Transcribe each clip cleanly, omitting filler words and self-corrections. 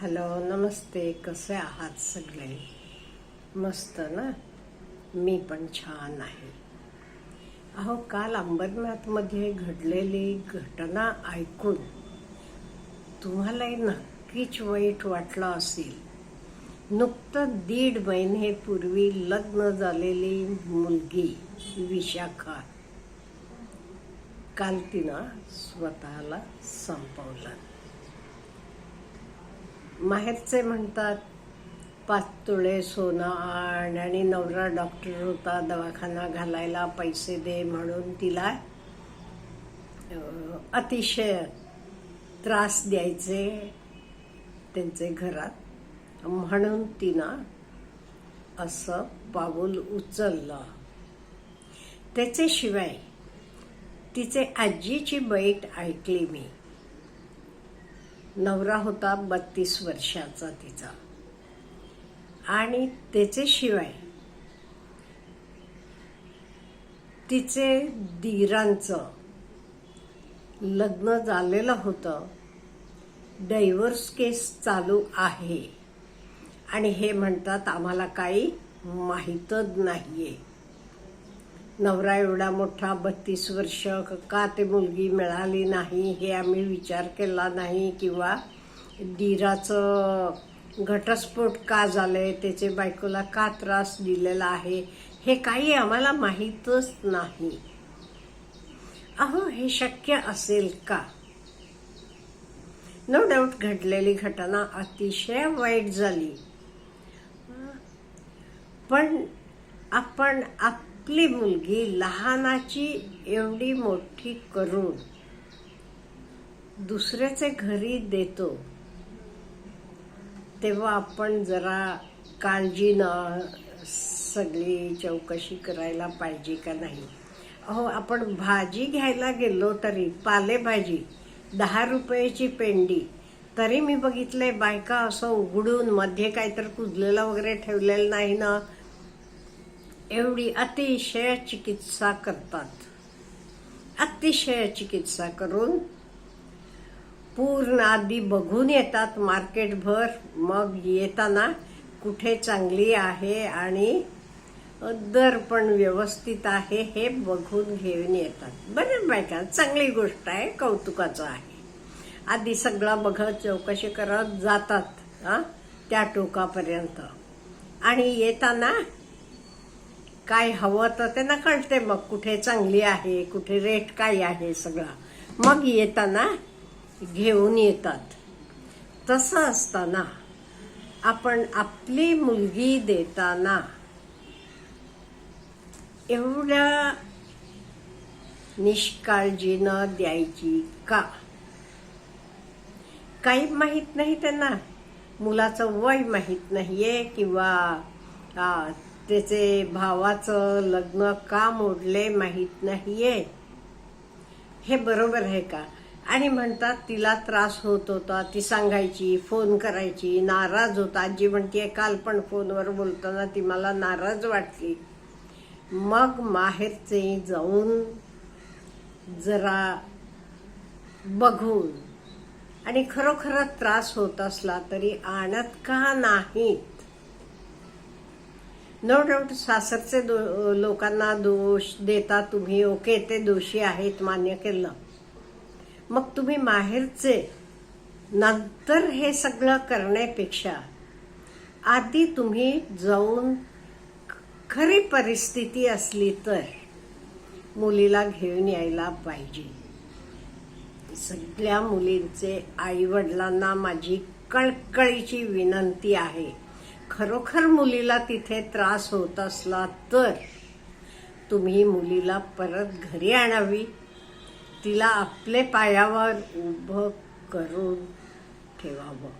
Hello, नमस्ते. कसे आहात सगळे? मस्त ना? मी पण छान आहे. अहो, काल अंबरनाथमध्ये घडलेली घटना ऐकून तुम्हालाही नक्कीच वाईट वाटलं असेल. नुकतं 1.5 महिन्यापूर्वी लग्न झालेली मुलगी विशाखा, काल तिनं स्वतःला संपवलं. माहेरचे म्हणतात 5 तोळे सोनं आण, आणि नवरा डॉक्टर होता, दवाखाना घालायला पैसे दे म्हणून तिला अतिशय त्रास द्यायचे त्यांचे घरात, म्हणून तिनं असं पाऊल उचललं. त्याच्याशिवाय तिचे आजीची बैठ ऐकली मी. नवरा होता 32 वर्षाचा तिचा, आणि त्याच्याशिवाय तिचे दिरांचं लग्न झालेलं होतं. डायव्होर्स केस चालू आहे, आणि हे म्हणतात आम्हाला काही माहीतच नाहीये. नवरा एवढा मोठा 32 वर्ष, का ते मुलगी मिळाली नाही हे आम्ही विचार केला नाही, किंवा दीराचं घटस्फोट का झाले, त्याचे बायकोला का त्रास दिलेला आहे, हे काही आम्हाला माहीतच नाही. अहो, हे शक्य असेल का? नो डाऊट घडलेली घटना अतिशय वाईट झाली, पण आपण आपली मुलगी लहानाची एवढी मोठी करून दुसऱ्याचे घरी देतो, तेव्हा आपण जरा काळजीनं सगळी चौकशी करायला पाहिजे का नाही? अहो, आपण भाजी घ्यायला गेलो तरी पालेभाजी 10 रुपयाची पेंडी, तरी मी बघितलंय बायका असं उघडून मध्ये काहीतरी कुजलेलं वगैरे ठेवलेलं नाही ना, एवढी अतिशय चिकित्सा करतात. अतिशय चिकित्सा करून पूर्ण आधी बघून येतात मार्केटभर, मग येताना कुठे चांगली आहे आणि दर पण व्यवस्थित आहे हे बघून घेऊन येतात. बरं, बायका चांगली गोष्ट आहे, कौतुकाचं आहे. आधी सगळं बघत चौकशी करत जातात त्या टोकापर्यंत, आणि येताना काय हवं तर त्यांना कळते, मग कुठे चांगली आहे, कुठे रेट काय आहे सगळं, मग येताना घेऊन येतात. तसं असताना आपण आपली मुलगी देताना एवढ्या निष्काळजीनं द्यायची का? काही माहित नाही त्यांना, मुलाचं वय माहित नाहीये, किंवा त्याचे भावाचं लग्न का मोडले माहित नाहीये. हे बरोबर आहे का? आणि म्हणतात तिला त्रास होत होता, ती सांगायची, फोन करायची, नाराज होता. आजी म्हणतीये काल पण फोनवर बोलताना ती मला नाराज वाटली. मग माहेरचे जाऊन जरा बघून, आणि खरोखर त्रास होत असला तरी आणत का नाहीत? नो डाऊट सासरचे लोकांना दोष देता तुम्ही, ओके, ते दोषी आहेत, मान्य केलं. मग तुम्ही माहेरचे नंतर हे सगळं करण्यापेक्षा आधी तुम्ही जाऊन, खरी परिस्थिती असली तर मुलीला घेऊन यायला पाहिजे. सगळ्या मुलींचे आई वडिलांना माझी कळकळीची विनंती आहे, खरोखर मुलीला तिथे त्रास होत असला तर तुम्ही मुलीला परत घरी आणावी, तिला आपले पायावर उभं करून ठेवावं.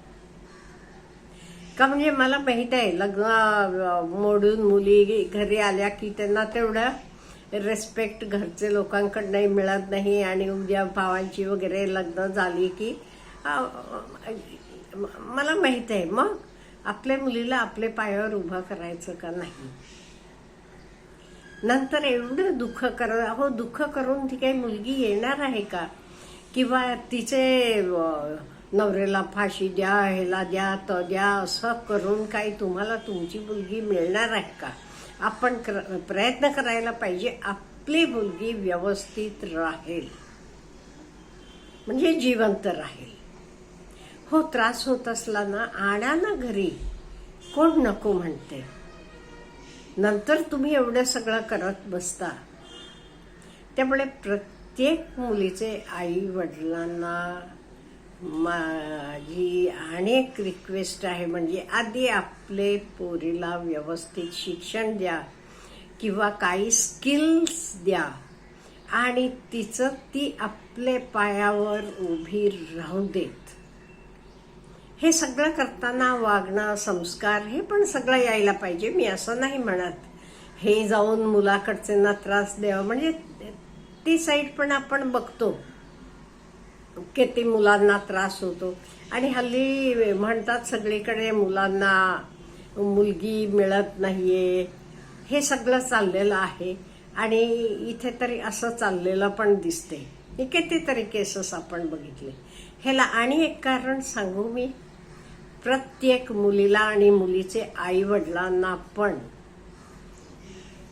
का म्हणजे मला माहित आहे, लग्न मोडून मुली घरी आल्या की त्यांना तेवढं रेस्पेक्ट घरचे लोकांकडनंही मिळत नाही, आणि उद्या भावांची वगैरे लग्न झाली की मला माहित आहे, मग आपल्या मुलीला आपले पायावर उभं करायचं का नाही? नंतर एवढं दुःख अहो, दुःख करून ती काही मुलगी येणार आहे का? किंवा तिचे नवऱ्याला फाशी द्या, ह्याला द्या, तो द्या, असं करून काही तुम्हाला तुमची मुलगी मिळणार आहे का? आपण प्रयत्न करायला पाहिजे आपली मुलगी व्यवस्थित राहील, म्हणजे जिवंत राहील. हो, त्रास होत असला ना, आणा ना घरी, कोण नको म्हणते. नंतर तुम्ही एवढं सगळं करत बसता. त्यामुळे प्रत्येक मुलीचे आई वडिलांना माझी अनेक रिक्वेस्ट आहे, म्हणजे आधी आपले पोरीला व्यवस्थित शिक्षण द्या किंवा काही स्किल्स द्या आणि तिचं ती आपले पायावर उभी राहू देत. हे सगळं करताना वागणं, संस्कार, हे पण सगळं यायला पाहिजे. मी असं नाही म्हणत हे जाऊन मुलाकडच्यांना त्रास द्यावा, म्हणजे ती साईड पण आपण बघतो, किती मुलांना त्रास होतो. आणि हल्ली म्हणतात सगळीकडे मुलांना मुलगी मिळत नाहीये, हे सगळं चाललेलं आहे. आणि इथे तरी असं चाललेलं पण दिसते. हे कितीतरी केसेस आपण बघितले. ह्याला आणि एक कारण सांगू मी, प्रत्येक मुलीला आणि मुलीचे आई वडिलांना पण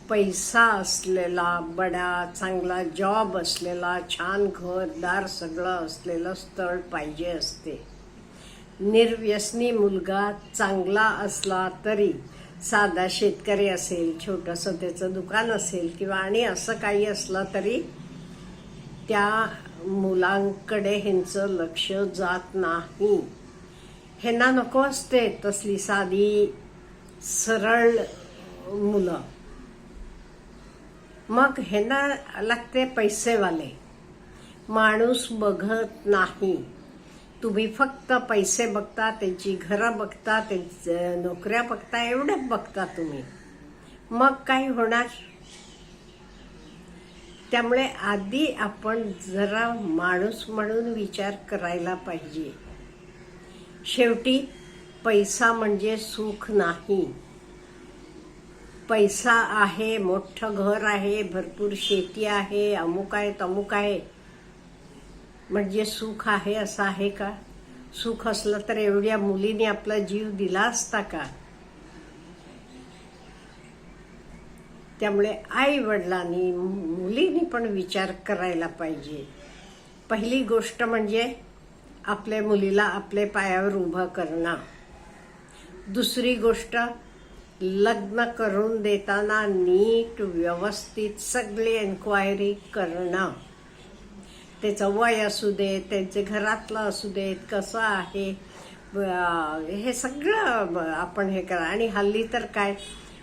पैसा असलेला, बडा चांगला जॉब असलेला, छान घरदार सगळं असलेलं स्थळ पाहिजे असते. निर्व्यसनी मुलगा चांगला असला तरी, साधा शेतकरी असेल, छोटंसं त्याचं दुकान असेल किंवा आणि असं काही असलं तरी त्या मुलांकडे ह्यांचं लक्ष जात नाही. ह्यांना नको असते तसली साधी सरळ मुलं. मग ह्यांना लागते पैसेवाले. माणूस बघत नाही. तुम्ही फक्त पैसे बघता, त्यांची घरं बघता, त्यांच्या नोकऱ्या बघता, एवढंच बघता तुम्ही. मग काय होणार? त्यामुळे आधी आपण जरा माणूस म्हणून विचार करायला पाहिजे. शेवटी पैसा म्हणजे सुख नाही. पैसा आहे, मोठं घर आहे, भरपूर शेती आहे, अमुक आहे तमुक आहे, म्हणजे सुख आहे असं आहे का? सुख असलं तर एवढ्या मुलीने आपला जीव दिला असता का? त्यामुळे आई वडिलांनी, मुलींनी पण विचार करायला पाहिजे. पहिली गोष्ट म्हणजे आपल्या मुलीला आपल्या पायावर उभं करणं. दुसरी गोष्ट, लग्न करून देताना नीट व्यवस्थित सगळी एन्क्वायरी करणं. त्याचं वय असू देत, त्यांचे घरातलं असू देत, कसं आहे, हे सगळं आपण हे करा. आणि हल्ली तर काय,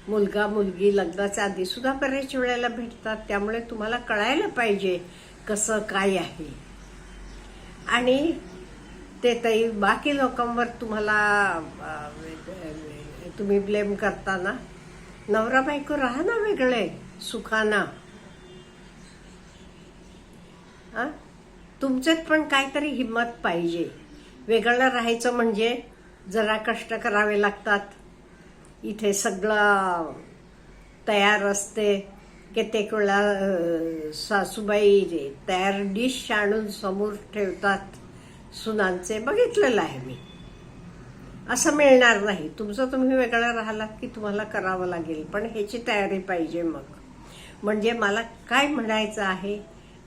मुलगा मुलगी लग्नाच्या आधी सुद्धा बरेच वेळेला भेटतात. त्यामुळे तुम्हाला कळायला पाहिजे कसं काय आहे. आणि ते ताई बाकी लोकांवर तुम्हाला तुम्ही ब्लेम करताना, नवरा बायको राहा ना वेगळे सुखाना. तुमच्यात पण काहीतरी हिंमत पाहिजे. वेगळं राहायचं म्हणजे जरा कष्ट करावे लागतात. इथे सगळं तयार असते. कित्येक वेळा सासूबाई तयार डिश आणून समोर ठेवतात सुनांचे, बघितलेलं आहे मी. असं मिळणार नाही. तुमचं तुम्ही वेगळं राहिलात की तुम्हाला करावं लागेल, पण ह्याची तयारी पाहिजे. मग म्हणजे मला काय म्हणायचं आहे,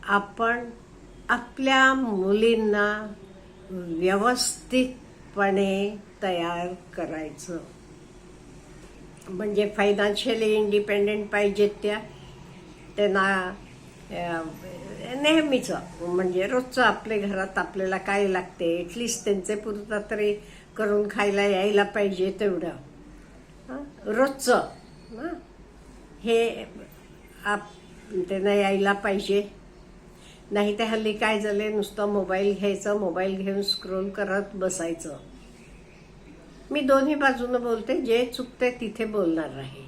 आपण आपल्या मुलींना व्यवस्थितपणे तयार करायचं. म्हणजे फायनान्शियली इंडिपेंडेंट पाहिजेत त्या. त्यांना नेहमीचं म्हणजे रोजचं आपल्या घरात आपल्याला काय लागते, ॲटलिस्ट त्यांचे पुरता तरी करून खायला यायला पाहिजे तेवढं रोजचं. हे त्यांना यायला पाहिजे. नाही तर हल्ली काय झाले, नुसतं मोबाईल घ्यायचं, मोबाईल घेऊन स्क्रोल करत बसायचं. मी दोन्ही बाजूनं बोलते, जे चुकते तिथे बोलणार आहे.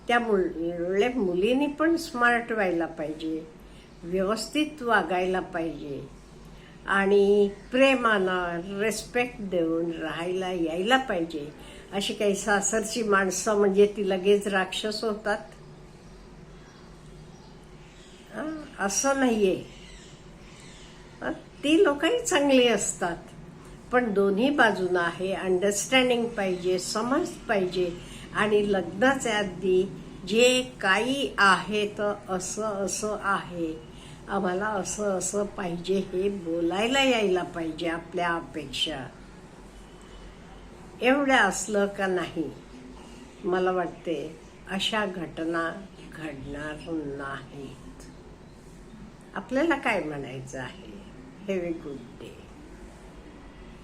त्यामुळे मुलींनी पण स्मार्ट व्हायला पाहिजे, व्यवस्थित वागायला पाहिजे आणि प्रेमानं रिस्पेक्ट देऊन राहायला यायला पाहिजे. अशी काही सासरची माणसं म्हणजे ती लगेच राक्षस होतात असं नाहीये. ती लोकही चांगली असतात, पण दोन्ही बाजूनं आहे, अंडरस्टँडिंग पाहिजे, समज पाहिजे. आणि लग्नाच्या आधी जे काही आहे तर असं असं आहे, आम्हाला असं असं पाहिजे हे बोलायला यायला पाहिजे. आपल्या अपेक्षा एवढं असलं का नाही, मला वाटते अशा घटना घडणार नाहीत. आपल्याला काय म्हणायचं आहे? Have a good day.